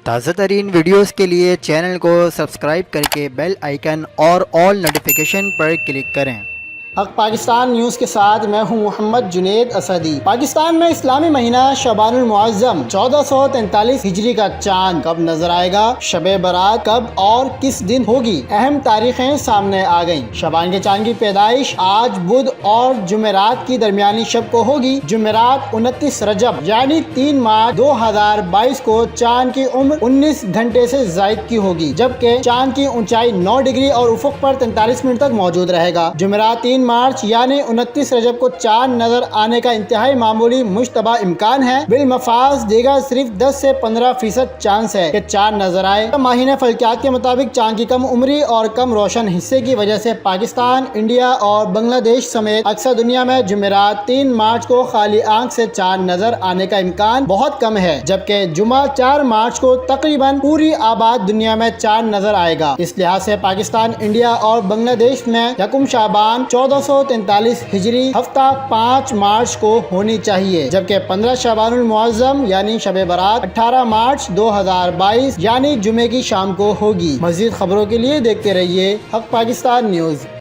تازہ ترین ویڈیوز کے لیے چینل کو سبسکرائب کر کے بیل آئیکن اور آل نوٹیفیکیشن پر کلک کریں۔ حق پاکستان نیوز کے ساتھ میں ہوں محمد جنید اسدی۔ پاکستان میں اسلامی مہینہ شعبان المعظم 1443 ہجری کا چاند کب نظر آئے گا؟ شب برات کب اور کس دن ہوگی؟ اہم تاریخیں سامنے آ گئیں۔ شعبان کے چاند کی پیدائش آج بدھ اور جمعرات کی درمیانی شب کو ہوگی۔ جمعرات 29 رجب یعنی 3 مارچ 2022 کو چاند کی عمر 19 گھنٹے سے زائد کی ہوگی، جبکہ چاند کی اونچائی 9 ڈگری اور افق پر 43 منٹ تک موجود رہے گا۔ جمعرات 3 مارچ یعنی 29 رجب کو چاند نظر آنے کا انتہائی معمولی مشتبہ امکان ہے۔ بالمفاظ دیگر صرف 10 سے 15% چانس ہے کہ چاند نظر آئے۔ ماہرین فلکیات کے مطابق چاند کی کم عمری اور کم روشن حصے کی وجہ سے پاکستان، انڈیا اور بنگلہ دیش سمیت اکثر دنیا میں جمعرات 3 مارچ کو خالی آنکھ سے چاند نظر آنے کا امکان بہت کم ہے، جبکہ جمعہ 4 مارچ کو تقریباً پوری آباد دنیا میں چاند نظر آئے گا۔ اس لحاظ سے پاکستان، انڈیا اور بنگلہ دیش میں یکم شعبان 1443 ہجری ہفتہ 5 مارچ کو ہونی چاہیے، جبکہ 15 شعبان المعظم یعنی شب برات 18 مارچ 2022 یعنی جمعے کی شام کو ہوگی۔ مزید خبروں کے لیے دیکھتے رہیے حق پاکستان نیوز۔